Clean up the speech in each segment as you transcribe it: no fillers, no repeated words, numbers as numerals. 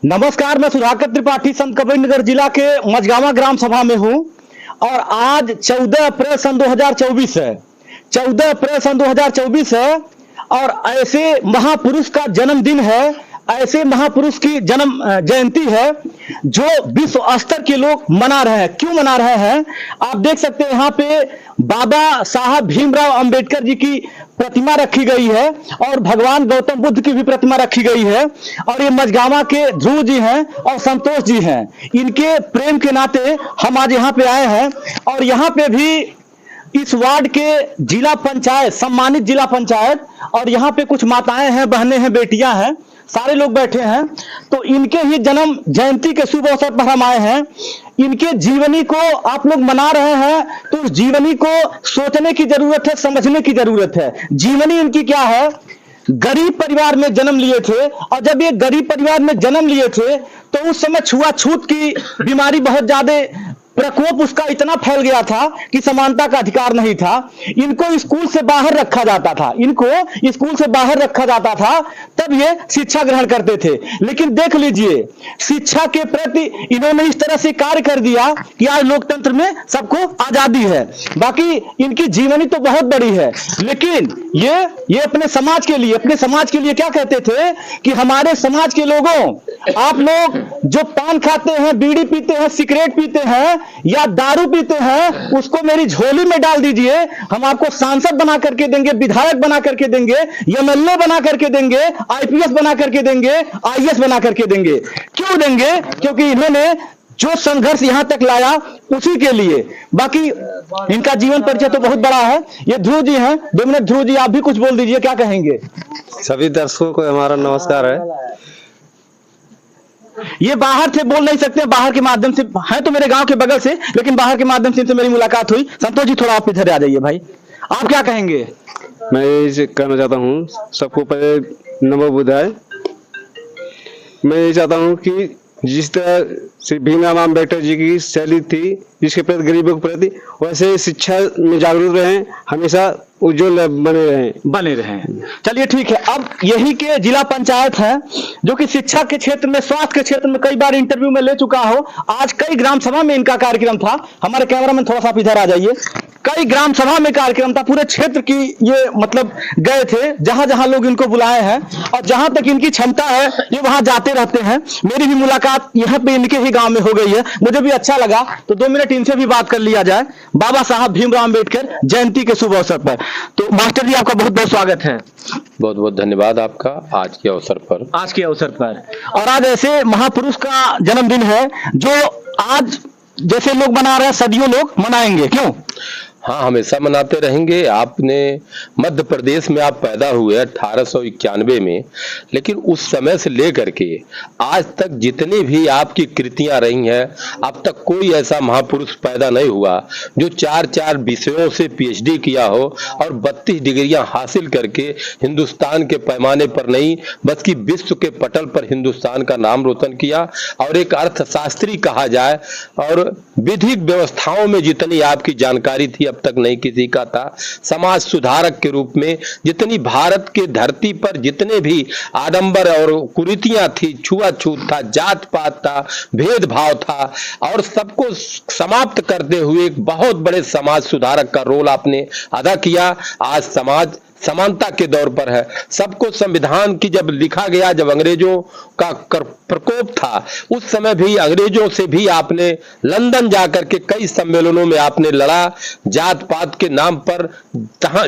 नमस्कार, मैं सुधाकर त्रिपाठी संत कबीरनगर जिला के मझगावा ग्राम सभा में हूं और आज 14 अप्रैल सन 2024 है। 14 अप्रैल सन 2024 है और ऐसे महापुरुष का जन्मदिन है, ऐसे महापुरुष की जन्म जयंती है जो विश्व स्तर के लोग मना रहे हैं। क्यों मना रहे हैं? आप देख सकते हैं यहाँ पे बाबा साहब भीमराव अंबेडकर जी की प्रतिमा रखी गई है और भगवान गौतम बुद्ध की भी प्रतिमा रखी गई है और ये मझगावा के ध्रुव जी हैं और संतोष जी हैं। इनके प्रेम के नाते हम आज यहाँ पे आए हैं और यहाँ पे भी इस वार्ड के जिला पंचायत, सम्मानित जिला पंचायत, और यहाँ पे कुछ माताएं हैं, बहनें हैं, बेटियां हैं, सारे लोग बैठे हैं। तो इनके ही जन्म जयंती के शुभ अवसर पर हम आए हैं। इनके जीवनी को आप लोग मना रहे हैं तो उस जीवनी को सोचने की जरूरत है, समझने की जरूरत है। जीवनी इनकी क्या है? गरीब परिवार में जन्म लिए थे और जब ये गरीब परिवार में जन्म लिए थे तो उस समय छुआछूत की बीमारी बहुत ज्यादा प्रकोप उसका इतना फैल गया था कि समानता का अधिकार नहीं था। इनको स्कूल से बाहर रखा जाता था, इनको स्कूल से बाहर रखा जाता था, तब ये शिक्षा ग्रहण करते थे। लेकिन देख लीजिए, शिक्षा के प्रति इन्होंने इस तरह से कार्य कर दिया कि आज लोकतंत्र में सबको आजादी है। बाकी इनकी जीवनी तो बहुत बड़ी है, लेकिन ये अपने समाज के लिए क्या कहते थे कि हमारे समाज के लोगों, आप लोग जो पान खाते हैं, बीड़ी पीते हैं, सिगरेट पीते हैं या दारू पीते हैं, उसको मेरी झोली में डाल दीजिए। हम आपको सांसद बना करके देंगे, विधायक बना करके देंगे, एमएलए बना करके देंगे, आईपीएस बना करके देंगे, आईएएस बना करके देंगे। क्यों देंगे? क्योंकि इन्होंने जो संघर्ष यहां तक लाया उसी के लिए। बाकी इनका जीवन परिचय तो बहुत बड़ा है। ये ध्रुव जी हैं, 2 मिनट ध्रुव जी आप भी कुछ बोल दीजिए, क्या कहेंगे? सभी दर्शकों को हमारा नमस्कार है। ये बाहर थे, बोल नहीं सकते, बाहर के माध्यम से है तो मेरे गांव के बगल से, लेकिन बाहर के माध्यम से इनसे मेरी मुलाकात हुई। संतोष जी थोड़ा आप इधर आ जाइए भाई, आप क्या कहेंगे? मैं ये कहना चाहता हूँ, सबको पहले नमो बुद्धाय। मैं ये चाहता हूँ कि जिस तरह से भीमराव अम्बेडकर जी की शैली थी, जिसके प्रति गरीबों के प्रति, वैसे शिक्षा में जागरूक रहें, हमेशा उज्जवल बने रहें। चलिए ठीक है। अब यही के जिला पंचायत है जो कि शिक्षा के क्षेत्र में, स्वास्थ्य के क्षेत्र में कई बार इंटरव्यू में ले चुका हो। आज कई ग्राम सभा में इनका कार्यक्रम था। हमारे कैमरामैन थोड़ा सा इधर आ जाइए। कई ग्राम सभा में कार्यक्रम था, पूरे क्षेत्र की ये मतलब गए थे, जहां जहां लोग इनको बुलाए हैं और जहां तक इनकी क्षमता है ये वहां जाते रहते हैं। मेरी भी मुलाकात यहाँ पे इनके ही गांव में हो गई है, मुझे भी अच्छा लगा। तो 2 मिनट इनसे भी बात कर लिया जाए बाबा साहब भीमराव अम्बेडकर जयंती के शुभ अवसर पर। तो मास्टर जी आपका बहुत बहुत स्वागत है। बहुत बहुत धन्यवाद आपका आज के अवसर पर। और आज ऐसे महापुरुष का जन्मदिन है जो आज जैसे लोग मना रहे हैं, सदियों लोग मनाएंगे। क्यों? हाँ, हमेशा मनाते रहेंगे। आपने मध्य प्रदेश में आप पैदा हुए 1891 में, लेकिन उस समय से लेकर के आज तक जितनी भी आपकी कृतियां रही हैं, अब तक कोई ऐसा महापुरुष पैदा नहीं हुआ जो 4 विषयों से पीएचडी किया हो और 32 डिग्रियां हासिल करके हिंदुस्तान के पैमाने पर नहीं बल्कि विश्व के पटल पर हिंदुस्तान का नाम रोशन किया। और एक अर्थशास्त्री कहा जाए और विधिक व्यवस्थाओं में जितनी आपकी जानकारी थी अब तक नहीं किसी का था। समाज सुधारक के रूप में जितनी भारत के धरती पर जितने भी आडंबर और कुरीतियां थी, छुआछूत था, जात पात था, भेदभाव था, और सबको समाप्त करते हुए एक बहुत बड़े समाज सुधारक का रोल आपने अदा किया। आज समाज समानता के दौर पर है। सबको संविधान की जब लिखा गया, जब अंग्रेजों का प्रकोप था, उस समय भी अंग्रेजों से भी आपने लंदन जाकर के कई सम्मेलनों में आपने लड़ा। जात पात के नाम पर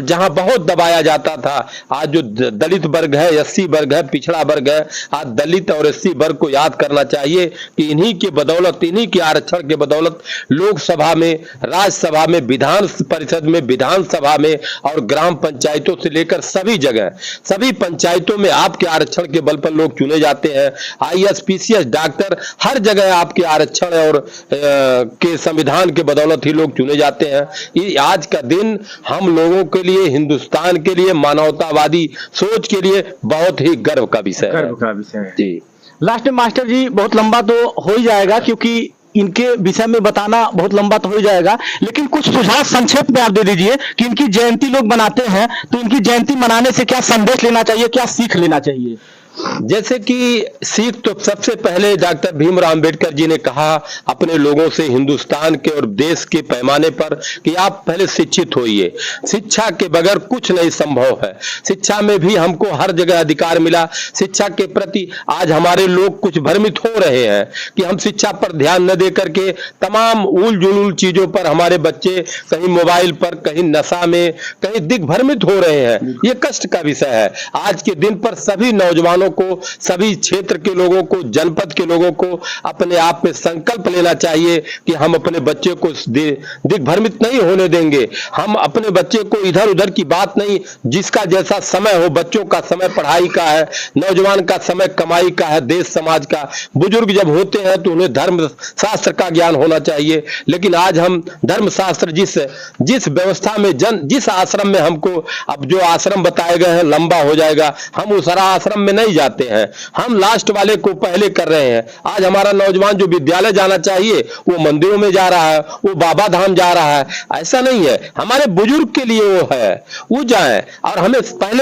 जहां बहुत दबाया जाता था, आज जो दलित वर्ग है, एससी वर्ग है, पिछड़ा वर्ग है, आज दलित और एससी वर्ग को याद करना चाहिए कि इन्हीं के बदौलत, इन्हीं के आरक्षण के बदौलत लोकसभा में, राज्यसभा में, विधान परिषद में, विधानसभा में और ग्राम पंचायतों से लेकर सभी जगह, सभी पंचायतों में आपके आरक्षण के बल पर लोग चुने जाते हैं। आईएएस, पीसीएस, डॉक्टर, हर जगह आपके आरक्षण और के संविधान के बदौलत ही लोग चुने जाते हैं। ये आज का दिन हम लोगों के लिए, हिंदुस्तान के लिए, मानवतावादी सोच के लिए बहुत ही गर्व का विषय है जी। लास्ट में मास्टर जी, बहुत लंबा तो हो ही जाएगा क्योंकि इनके विषय में बताना बहुत लंबा तो हो जाएगा, लेकिन कुछ सुझाव संक्षेप में आप दे दीजिए कि इनकी जयंती लोग मनाते हैं तो इनकी जयंती मनाने से क्या संदेश लेना चाहिए, क्या सीख लेना चाहिए? जैसे कि सीख तो सबसे पहले डॉक्टर भीमराव अंबेडकर जी ने कहा अपने लोगों से हिंदुस्तान के और देश के पैमाने पर कि आप पहले शिक्षित होइए। शिक्षा के बगैर कुछ नहीं संभव है। शिक्षा में भी हमको हर जगह अधिकार मिला। शिक्षा के प्रति आज हमारे लोग कुछ भ्रमित हो रहे हैं कि हम शिक्षा पर ध्यान न दे करके तमाम उल जुलूल चीजों पर हमारे बच्चे कहीं मोबाइल पर, कहीं नशा में, कहीं दिग्भ्रमित हो रहे हैं। ये कष्ट का विषय है। आज के दिन पर सभी नौजवानों को, सभी क्षेत्र के लोगों को, जनपद के लोगों को अपने आप में संकल्प लेना चाहिए कि हम अपने बच्चे को दिग्भ्रमित नहीं होने देंगे। हम अपने बच्चे को इधर उधर की बात नहीं, जिसका जैसा समय हो, बच्चों का समय पढ़ाई का है, नौजवान का समय कमाई का है, देश समाज का। बुजुर्ग जब होते हैं तो उन्हें धर्म शास्त्र का ज्ञान होना चाहिए। लेकिन आज हम धर्म शास्त्र जिस व्यवस्था में जिस आश्रम में हमको अब जो आश्रम बताए गए हैं लंबा हो जाएगा, हम उस आश्रम में नहीं जाते हैं। हम लास्ट वाले को पहले कर रहे हैं। आज हमारा नौजवान जो विद्यालय जाना चाहिए वो मंदिरों में जा रहा है, वो बाबा धाम जा रहा है। ऐसा नहीं है। हमारे बुजुर्ग के लिए वो है, वो जाए। और हमें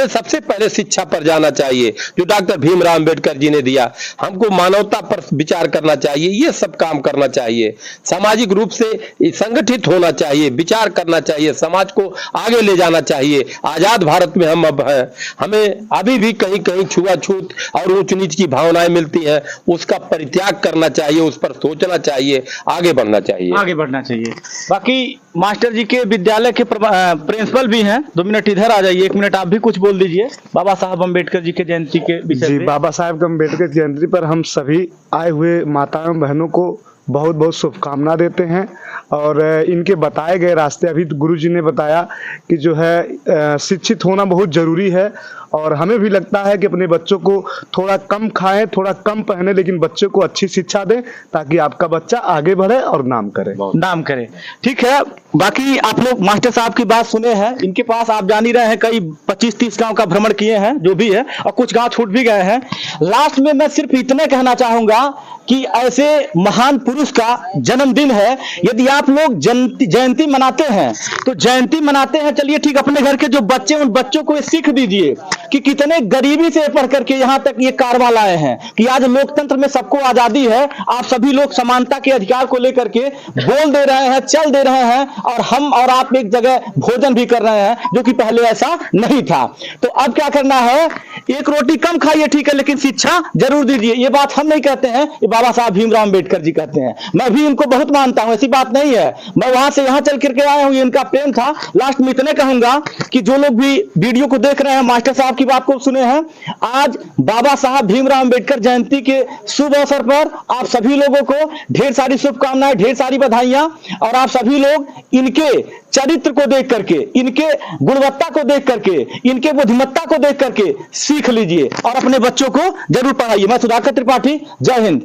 सबसे पहले शिक्षा पर जाना चाहिए जो डॉक्टर भीमराव अंबेडकर जी ने दिया। हमको मानवता पर विचार करना चाहिए, ये सब काम करना चाहिए। सामाजिक रूप से संगठित होना चाहिए, विचार करना चाहिए, समाज को आगे ले जाना चाहिए। आजाद भारत में हम अब हैं। हमें अभी भी कहीं कहीं छुआछूत और ऊंच नीच की भावनाएं मिलती हैं। उसका परित्याग करना चाहिए, उस पर सोचना चाहिए, आगे बढ़ना चाहिए। आगे बढ़ना चाहिए। बाकी मास्टर जी के विद्यालय के प्रिंसिपल भी हैं। 2 मिनट इधर आ जाइए, 1 मिनट आप भी कुछ बोल दीजिए बाबा साहब अम्बेडकर जी के जयंती के विषय जी। पे। बाबा साहब अम्बेडकर जयंती पर हम सभी आए हुए माताओं बहनों को बहुत बहुत शुभकामना देते हैं। और इनके बताए गए रास्ते अभी गुरु जी ने बताया कि जो है शिक्षित होना बहुत ज़रूरी है। और हमें भी लगता है कि अपने बच्चों को थोड़ा कम खाएं, थोड़ा कम पहने, लेकिन बच्चे को अच्छी शिक्षा दें ताकि आपका बच्चा आगे बढ़े और नाम करे। ठीक है। बाकी आप लोग मास्टर साहब की बात सुने हैं। इनके पास आप जान ही रहे हैं, कई 25-30 गांव का भ्रमण किए हैं, जो भी है, और कुछ गांव छूट भी गए हैं। लास्ट में मैं सिर्फ इतने कहना चाहूंगा कि ऐसे महान पुरुष का जन्मदिन है। यदि आप लोग जयंती मनाते हैं तो जयंती मनाते हैं, चलिए ठीक, अपने घर के जो बच्चे, उन बच्चों को सीख दीजिए कि कितने गरीबी से पढ़ करके यहाँ तक ये कारवां लाए हैं कि आज लोकतंत्र में सबको आजादी है। आप सभी लोग समानता के अधिकार को लेकर के बोल दे रहे हैं, चल दे रहे हैं, और हम और आप एक जगह भोजन भी कर रहे हैं, जो कि पहले ऐसा नहीं था। तो अब क्या करना है, एक रोटी कम खाइए ठीक है, लेकिन शिक्षा जरूर दीजिए। ये बात हम नहीं कहते हैं, ये बाबा साहब भीमराव अंबेडकर जी कहते हैं। मैं भी इनको बहुत मानता हूं, ऐसी बात नहीं है। मैं वहां से यहां चल करके आया हूं, ये इनका प्रेम था। लास्ट में इतने कहूंगा कि जो लोग भी वीडियो को देख रहे हैं, मास्टर साहब की बात को सुने हैं, आज बाबा साहब भीमराव अंबेडकर जयंती के शुभ अवसर पर आप सभी लोगों को ढेर सारी शुभकामनाएं, ढेर सारी बधाइयां। और आप सभी लोग इनके चरित्र को देख करके, इनके गुणवत्ता को देख करके, इनके बुद्धिमत्ता को देख करके सीख लीजिए और अपने बच्चों को जरूर पढ़ाइए। मैं सुधाकर त्रिपाठी, जय हिंद।